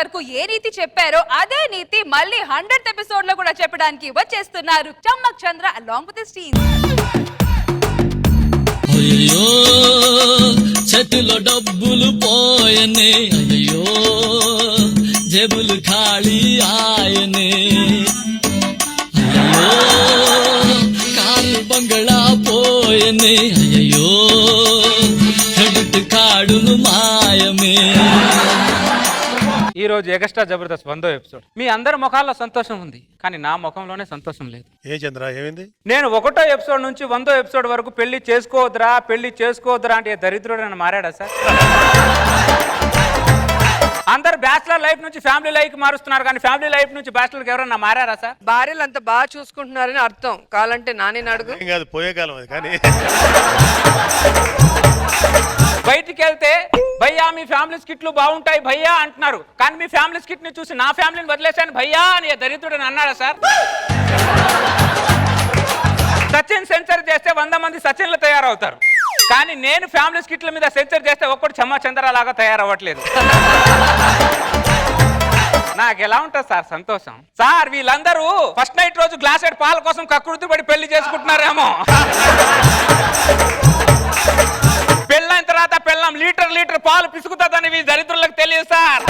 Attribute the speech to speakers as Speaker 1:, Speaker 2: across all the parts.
Speaker 1: వరకు ఏ నీతి చెప్పారో అదే నీతి మళ్ళీ 100th ఎపిసోడ్ లో కూడా చెప్పడానికి వచ్చేస్తున్నారు చమ్మక్ చంద్ర అలాంగ్ విత్ హిస్ టీమ్.
Speaker 2: అయ్యో చేతిలో డబ్బులు పోయనే, అయ్యో జేబులు ఖాళీ ఆయనే, అయ్యో కారు బంగళా పోయనే, అయ్యో క్రెడిట్ కార్డులు మాయమే.
Speaker 3: ఈ రోజు ఎక్స్ట్రా జబర్దస్త్ 100వ ఎపిసోడ్. మీ అందరి ముఖాల్లో సంతోషం ఉంది, కానీ నా ముఖంలోనే సంతోషం లేదు.
Speaker 4: ఏ చంద్ర ఏమైంది?
Speaker 3: నేను 1వ ఎపిసోడ్ నుంచి 100వ ఎపిసోడ్ వరకు పెళ్లి చేసుకోవద్దురా అంటే దరిద్రుడు అని మారాడా సార్? అందరు బ్యాచిలర్ లైఫ్ నుంచి ఫ్యామిలీ లైఫ్ మారుస్తున్నారు, కానీ ఫ్యామిలీ లైఫ్ నుంచి బ్యాచిలర్కి ఎవరన్నా మారారా సార్?
Speaker 5: భార్యలు అంత బాగా చూసుకుంటున్నారని అర్థం. కావాలంటే నాని అడుగు.
Speaker 4: ఏం కాదు, పోయే కాలం అది. కానీ
Speaker 3: బయటికి వెళ్తే భయ్యా మీ ఫ్యామిలీ స్కిట్లు బాగుంటాయి భయ్యా అంటున్నారు, కానీ మీ ఫ్యామిలీ స్కిట్ ని చూసి నా ఫ్యామిలీని వదిలేశాను భయ్యా అని దరిద్రుడని అన్నాడా సార్? సచిన్ సెంచరీ చేస్తే 100 మంది సచిన్లు తయారవుతారు, కానీ నేను ఫ్యామిలీ స్కిట్ల మీద సెంచరీ చేస్తే ఒక్కడు చెమ్మ చంద్ర లాగా తయారవ్వట్లేదు. నాకు ఎలా ఉంటుంది సార్ సంతోషం? సార్ వీళ్ళందరూ ఫస్ట్ నైట్ రోజు గ్లాసెడ్ పాల కోసం కక్కుర్తి పడి పెళ్లి చేసుకుంటున్నారేమో. పెళ్ళైన తర్వాత పెళ్ళం లీటర్ పాలు పిసుకుతుందని మీ దరిద్రులకు తెలియదు సార్.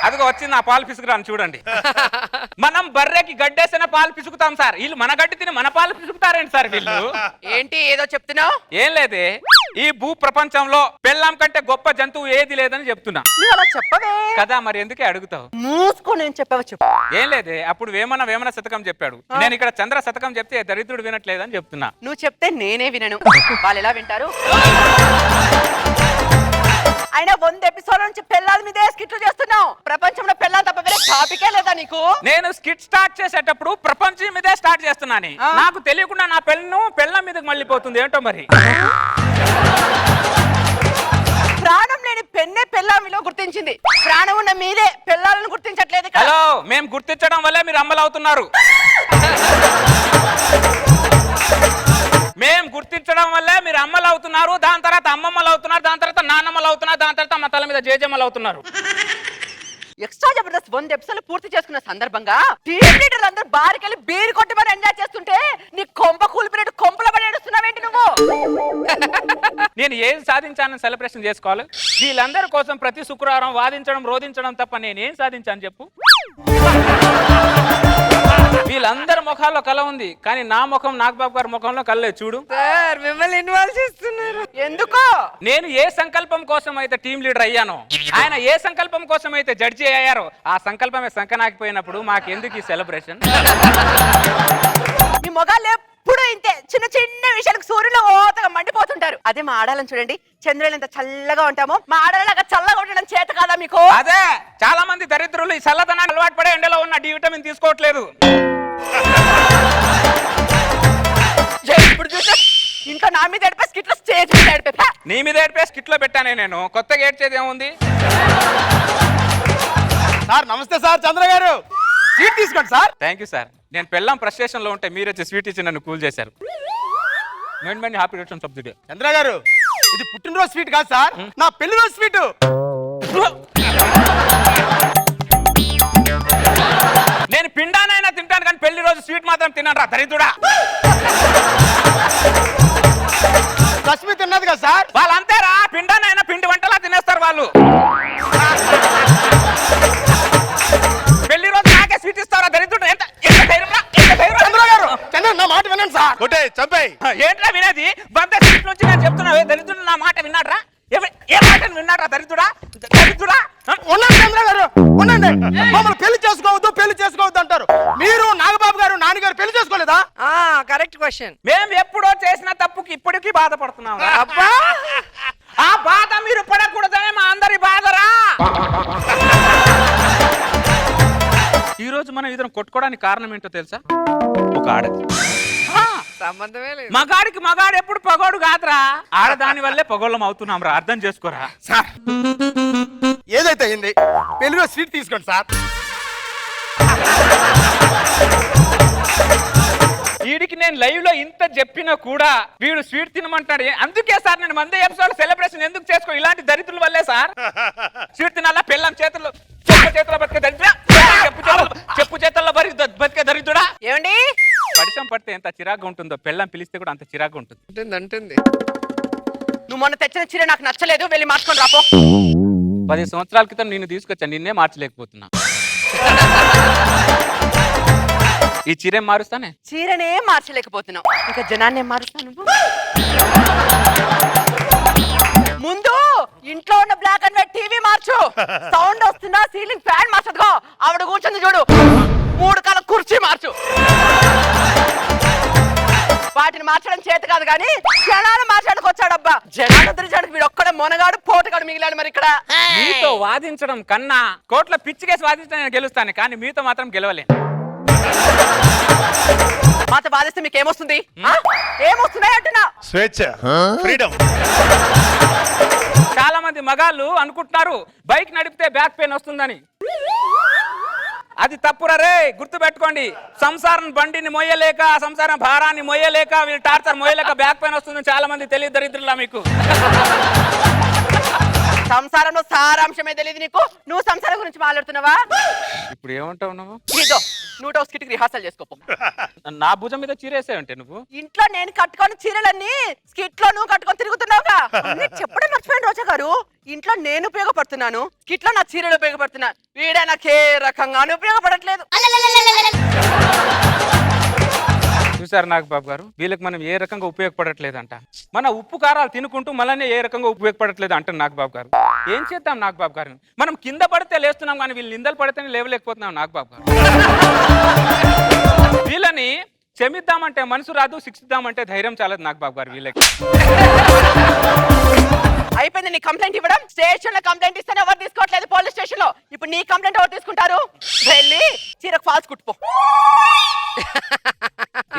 Speaker 3: అదిగో వచ్చింది ఆ పాలు పిసుకురాను చూడండి. మనం బర్రెకి గడ్డేసిన పాలు పిసుకుతాం సార్, వీళ్ళు మన గడ్డి తిని మన పాలు పిసుకుతారేంటి సార్ వీళ్ళు?
Speaker 5: ఏంటి ఏదో చెప్తున్నావు?
Speaker 3: ఏం లేదే, ఈ భూ ప్రపంచంలో పెళ్ళాం కంటే గొప్ప జంతువు ఏది లేదని చెప్తున్నా
Speaker 5: చెప్పవే
Speaker 3: కదా, మరి ఎందుకే అడుగుతావు?
Speaker 5: మూసుకొని ఏం చెప్పావో చెప్పు.
Speaker 3: ఏం లేదే, అప్పుడు వేమన శతకం చెప్పాడు, నేను ఇక్కడ చంద్ర శతకం చెప్తే దరిద్రుడు వినట్లేదని చెప్తున్నా.
Speaker 5: నువ్వు చెప్తే నేనే వినను, వాళ్ళు ఎలా వింటారు? అయినా 100 ఎపిసోడ్ నుంచి పెళ్ళాల మీదే స్కిట్లు చేస్తున్నావు. ప్రపంచంలో పెళ్ళాలు తప్ప వేరే టాపికే లేదా నీకు?
Speaker 3: నేను స్కిట్ స్టార్ట్ చేసేటప్పుడు ప్రపంచం మీదే స్టార్ట్ చేస్తున్నాను, నాకు తెలియకుండా నా పెళ్ళం మీదకి మళ్ళీపోతుంది ఏంటో మరి.
Speaker 5: ప్రాణం లేని పెన్నే పెళ్ళామిలో గుర్తించింది, ప్రాణం ఉన్న మీరే పెళ్ళాలను గుర్తించట్లేదు.
Speaker 3: హలో, మేము గుర్తించడం వల్లే మీరు అమ్మలు అవుతున్నారు. మేము గుర్తించడం వల్లే మీరు అమ్మలు అవుతున్నారు, దాని తర్వాత అమ్మమ్మలు అవుతున్నారు, దాని తర్వాత నాన్నమ్మలు అవుతున్నారు, దాని తర్వాత మా తల మీద జేజమ్మలు అవుతున్నారు.
Speaker 5: ఎక్స్ట్రా జబర్దస్త్ 100 ఎపిసోడ్లు పూర్తి చేసుకున్న సందర్భంగా టీమ్ లీడర్లు అందరూ బారికెళ్ళి బీరు కొట్టి మరి ఎంజాయ్ చేస్తుంటే నీ కొంప కూలిపినట్టు కొంపల పడి ఏడుస్తున్నావేంటి నువ్వు?
Speaker 3: నేను ఏం సాధించానని సెలబ్రేషన్ చేసుకోవాలి? వీళ్ళందరి కోసం ప్రతి శుక్రవారం వాదించడం రోధించడం తప్ప నేనేం సాధించాను చెప్పు? వీళ్ళందరి ముఖాల్లో కళ ఉంది, కానీ నా ముఖం నాగబాబు గారి ముఖంలో కళ్ళే చూడు.
Speaker 5: సార్ మిమ్మల్ని ఇన్వాల్వ్ చేస్తున్నారు ఎందుకో?
Speaker 3: నేను ఏ సంకల్పం కోసం అయితే టీం లీడర్ అయ్యానో, ఆయన ఏ సంకల్పం కోసం అయితే జడ్జి అయ్యారో, ఆ సంకల్పమే సంకనాకిపోయినప్పుడు మాకెందుకు ఈ సెలబ్రేషన్?
Speaker 5: మీ మొగాళ్ళు ఎప్పుడు ఇంతే, చిన్న చిన్న విషయాలకు సూర్యులో ఓతగా మండిపోతుంటారు. అదే మా ఆడాలని చూడండి, చంద్రులు ఎంత చల్లగా ఉంటామో, మా ఆడలాగా చల్లగా ఉండడం చేత కాదా మీకు?
Speaker 3: అదే చాలా మంది దరిద్రులు ఈ చల్లదనాన్ని అలవాటు పడే ఎండలో ఉన్న డి విటమిన్ తీసుకోవట్లేదు.
Speaker 5: ఇప్పుడు చూసా ఇంకా నా మీద ఏడిపే స్కిట్లో స్టేజ్ మీద ఏడిపే.
Speaker 3: నీ మీద ఏడిపే స్కిట్లో పెట్టానే నేను, కొత్తగా ఏడ్చేది ఏముంది?
Speaker 4: సార్ నమస్తే సార్, చంద్ర గారు స్వీట్ తీసుకోండి సార్.
Speaker 3: Thank you sir. నేను పెళ్ళం ఫ్రస్ట్రేషన్ లో ఉంటే మీరు వచ్చి స్వీట్ ఇచ్చి నన్ను కూల్ చేశారు. Happy returns of the day.
Speaker 4: Chandra garu ఇది పుట్టినరోజు స్వీట్ కాదు సార్, నా పెళ్లి రోజు స్వీట్.
Speaker 3: నేను పిండానైనా తింటాను, కానీ పెళ్లి రోజు స్వీట్ మాత్రం తిన్నాను రా దరిద్రుడా.
Speaker 4: లక్ష్మి తిన్నది కదా సార్?
Speaker 3: వాళ్ళు అంతేరా, పిండానైనా పిండి వంటలా తినేస్తారు వాళ్ళు. పెళ్లి రోజు నాకే స్వీట్ ఇస్తారా దరిద్రుడు?
Speaker 4: చంద్ర గారు చంద్ర నా మాట వినండి సార్. కొట్టే చంపేయ్.
Speaker 3: ఏంట్రా వినేది? బంద సీట్ నుంచి నేను చెప్తున్నా, దరిద్రుడు నా మాట విన్నాడ్రా? ఏ మాట విన్నాడ్రా దరిద్రుడా? దరిద్రుడా
Speaker 4: ఉండండి చంద్ర గారు, ఉండండి. మమ్మల్ని పెళ్లి చేసుకోవద్దు అంటారు. మీరు నాగబాబు గారు నాన్నగారు పెళ్లి చేసుకోలేదా?
Speaker 5: Correct question.
Speaker 3: మేము ఎప్పుడో చేసిన తప్పుకి ఇప్పటికీ బాధపడుతున్నాం.
Speaker 5: అబ్బా,
Speaker 3: ఆ బాధ మీరు పడకూడదనే మా అందరి బాధరా. ఈ రోజు మనం ఇద్దరం కొట్టుకోవడానికి కారణం ఏంటో తెలుసా? ఒక ఆడది.
Speaker 5: సంబంధమే లేదు.
Speaker 3: మగాడు ఎప్పుడు పగోడు కాదురా, ఆడదాని వల్లే పగోళ్ళం అవుతున్నాం రా, అర్థం చేసుకోరా.
Speaker 4: సార్ ఏదైతే అయింది, పెళ్లిలో స్వీట్ తీసుకోండి సార్.
Speaker 3: వీడికి నేను లైవ్ లో ఇంత చెప్పినా కూడా వీడు స్వీట్ తినమంటాడు. అందుకే సార్ నేను మందే ఎపిసోడ్ సెలబ్రేషన్ ఎందుకు చేసుకో, ఇలాంటి దరిద్రుల వల్లే సార్. స్వీట్ తినాలా పెళ్ళం చేతుల్లో చేతిలో బతికే దరిద్ర, చెప్పు చేతుల్లో బతికే దరిద్రుడా.
Speaker 5: ఏమండి
Speaker 3: పరిశ్రమ పడితే ఎంత చిరాగ్గా ఉంటుందో పెళ్ళం పిలిస్తే కూడా అంత చిరాగ్గా ఉంటుంది.
Speaker 5: అంటుంది. నువ్వు మొన్న తెచ్చిన చీర నాకు నచ్చలేదు, వెళ్ళి మార్చుకొని రాపో.
Speaker 3: 10 సంవత్సరాల క్రితం నిన్ను తీసుకొచ్చాను, నిన్నే మార్చలేకపోతున్నా. ఈ చీరేం మారుస్తానే?
Speaker 5: చీరనే మార్చలేకపోతున్నావు, ఇంకా జనాన్ని ఏం మారుస్తావు నువ్వు? ముందు ఇంట్లో ఉన్న బ్లాక్ అండ్ వైట్ టీవీ మార్చు. సౌండ్ వస్తుందా, సీలింగ్ ఫ్యాన్ మార్చదుగో. ఆవిడ కూర్చుంది చూడు, 3 కాల కుర్చీ మార్చు. వాటిని మార్చడం చేత కాదు కానీ జనాలు మార్చడానికి వచ్చాడబ్బా. జనాలు తిరిగాడు, వీడు ఒక్కడే మొనగాడు పోటుగాడు మిగిలాడు. మరి ఇక్కడ
Speaker 3: మీతో వాదించడం కన్నా కోట్ల పిచ్చికేసి వాదించడం నేను గెలుస్తాను, కానీ మీతో మాత్రం గెలవలేను.
Speaker 5: మాతో బాధిస్తే మీకు ఏమొస్తుంది? ఏమొస్తున్నాయి అంటున్నా?
Speaker 4: స్వేచ్ఛ, ఫ్రీడమ్.
Speaker 3: చాలా మంది మగాళ్ళు అనుకుంటున్నారు బైక్ నడిపితే బ్యాక్ పెయిన్ వస్తుందని. అది తప్పురా రే, గుర్తు పెట్టుకోండి. సంసారం బండిని మోయలేక, సంసారం భారాన్ని మోయలేక, వీళ్ళు టార్చర్ మోయలేక బ్యాక్ పెయిన్ వస్తుందని చాలా మంది తెలియదు దరిద్రులా మీకు.
Speaker 5: సంసారంలో సారాంశమే తెలియదు నీకు. నువ్వు సంసారం గురించి మాట్లాడుతున్నావా?
Speaker 3: ఇప్పుడు ఏమంటావు నువ్వు?
Speaker 5: ఇదో 100 స్కిట్ రిహార్సల్ చేసుకోపో.
Speaker 3: నా భుజం మీద చీరేసావంటే నువ్వు.
Speaker 5: ఇంట్లో నేను కట్టుకొని చీరలన్నీ స్కిట్ లో నువ్వు కట్టుకొని తిరుగుతున్నావుగా. అన్నీ చెప్పడం మర్చిపోయాను రోజా గారు. ఇంట్లో నేను ఉపయోగపడుతున్నాను, స్కిట్ లో నా చీరలు ఉపయోగపడుతున్నా. వీడే నాకు ఏ రకంగానూ ఉపయోగపడట్లేదు.
Speaker 3: చూసారు నాగబాబు గారు, వీళ్ళకి మనం ఏ రకంగా ఉపయోగపడట్లేదంట. మన ఉప్పు కారాలు తినుకుంటూ మనల్ని ఏ రకంగా ఉపయోగపడట్లేదు అంటారు నాగబాబు గారు. ఏం చేద్దాం నాగబాబు గారు? మనం కింద పడితే లేస్తున్నాం కానీ వీళ్ళు నిందలు పడితేనే లేవలేకపోతున్నాం నాగబాబు గారు. వీళ్ళని క్షమిద్దామంటే మనసు రాదు, శిక్షిద్దామంటే ధైర్యం చాలదు నాగబాబు గారు వీళ్ళకి.
Speaker 5: అయిపోయింది నీ కంప్లైంట్ ఇవ్వడం. స్టేషన్ లో కంప్లైంట్ ఇస్తేనే ఎవరు తీసుకోవట్లేదు, పోలీస్ స్టేషన్ లో. ఇప్పుడు నీ కంప్లైంట్ ఎవరు తీసుకుంటారు? వెళ్ళి చీరకు ఫాల్స్ కుట్టుపో.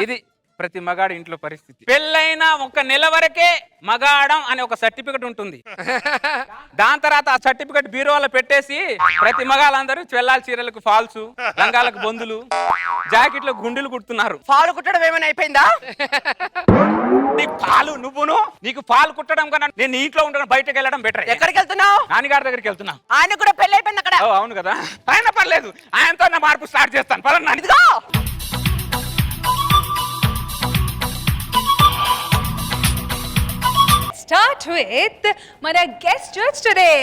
Speaker 3: ఇది ప్రతి మగాడి ఇంట్లో పరిస్థితి. పెళ్ళైన 1 నెల వరకే మగాడం అనే ఒక సర్టిఫికెట్ ఉంటుంది. దాని తర్వాత ఆ సర్టిఫికెట్ బీరువాలో పెట్టేసి ప్రతి మగాళ్ళందరూ చెల్లాల చీరలకు ఫాల్స్, లంగాలకు బొందులు, జాకెట్లకు గుండెలు కుడుతున్నారు.
Speaker 5: ఫాల్ కుట్టడం ఏమైనా అయిపోయిందా?
Speaker 3: నీకు పాలు నీకు పాలు కుట్టడం కన్నా నేను ఇంట్లో ఉండడం బయటకు వెళ్ళడం బెటర్.
Speaker 5: ఎక్కడికి వెళ్తున్నావు?
Speaker 3: నాన్నగారి దగ్గరికి వెళ్తున్నా.
Speaker 5: ఆయన కూడా పెళ్లి అయిపోయింది అక్కడ.
Speaker 3: అవును కదా, ఆయన పర్లేదు, ఆయనతో నా మార్పు స్టార్ట్ చేస్తాను. పదన్నా.
Speaker 5: ఇదిగో
Speaker 1: Start with మన guest judge today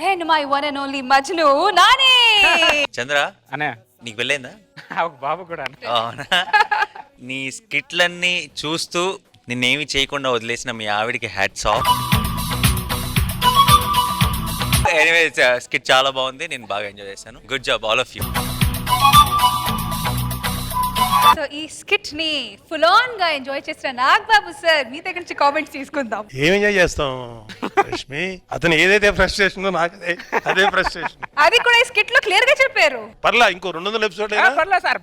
Speaker 1: and my one and only Majnu Nani.
Speaker 6: చంద్ర,
Speaker 3: అనే
Speaker 6: నీకు పెళ్ళైందా?
Speaker 3: ఒక బాబు కూడా.
Speaker 6: అవునా? నీ స్కిట్లన్నీ చూస్తూ నిన్నేమి చేయకుండా వదిలేసిన మీ ఆవిడికి హ్యాట్స్ ఆఫ్. ఎనీవే, స్కిట్ చాలా బాగుంది, నేను బాగా ఎంజాయ్ చేశాను. Good job all of you.
Speaker 1: So ఈ స్కిట్ ని ఫుల్ ఆన్ గా ఎంజాయ్ చేసిన నాగబాబు సార్ మీ దగ్గర నుంచి కామెంట్స్ తీసుకుందాం.
Speaker 4: ఏం ఎంజాయ్ చేస్తాం రష్మి? అతను ఏదైతే ఫ్రస్ట్రేషన్ నాకు అదే ఫ్రస్ట్రేషన్.
Speaker 1: అది కూడా ఈ స్కిట్ లో క్లియర్ గా చెప్పారు.
Speaker 4: పర్లా, ఇంకో 200 ఎపిసోడ్
Speaker 3: పర్లేదు సార్,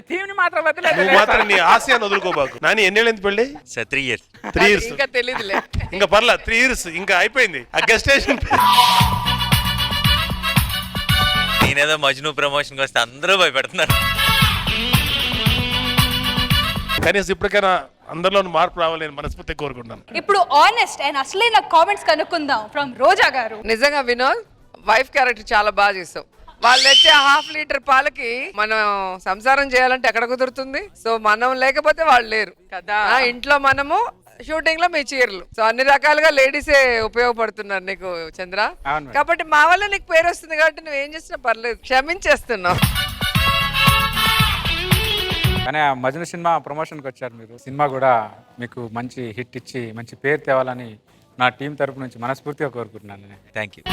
Speaker 3: థీమ్ ని మాత్రం వదిలేదు.
Speaker 4: నువ్వు మాత్రం నీ ఆశయాన్ని వదులుకోబాకు. నాని ఎన్నేళ్ళు ఎంత పెళ్ళి?
Speaker 6: 3 years.
Speaker 4: 3 years.
Speaker 5: ఇంకా తెలియదులే.
Speaker 4: ఇంకా పర్లా, 3 years ఇంకా అయిపోయింది. ఆ గెస్ట్ స్టేషన్
Speaker 6: నేనేదో మజ్ను ప్రమోషన్కి వస్తే అందరూ భయపడుతున్నారు.
Speaker 4: కనీసం ఇప్పటికైనా అందరిలో మార్పు రావాలని మనస్ఫూర్తిగా కోరుకుంటాను.
Speaker 1: ఇప్పుడు ఆనెస్ట్ అండ్ అసలైన కామెంట్స్ కనుక్కుందాం ఫ్రమ్ రోజా గారు.
Speaker 7: నిజంగా వినోద్, వైఫ్ క్యారెక్టర్ చాలా బాగా చేసావు. వాళ్ళు తెచ్చే 1/2 లీటర్ పాలకి మనం సంసారం చేయాలంటే ఎక్కడ కుదురుతుంది? సో మనం లేకపోతే వాళ్ళు లేరు
Speaker 5: కదా.
Speaker 7: ఇంట్లో మనము, షూటింగ్ లో మీ చీరలు. సో అన్ని రకాలుగా లేడీసే ఉపయోగపడుతున్నారు నీకు చంద్ర.
Speaker 3: అవును.
Speaker 7: కాబట్టి మా వల్ల నీకు పేరు వస్తుంది కాబట్టి నువ్వేం చేసినా పర్లేదు, క్షమించేస్తున్నావు.
Speaker 3: కానీ ఆ మజ్ను సినిమా ప్రమోషన్కి వచ్చారు మీరు. సినిమా కూడా మీకు మంచి హిట్ ఇచ్చి మంచి పేరు తేవాలని నా టీం తరపు నుంచి మనస్ఫూర్తిగా కోరుకుంటున్నాను.
Speaker 6: Thank you.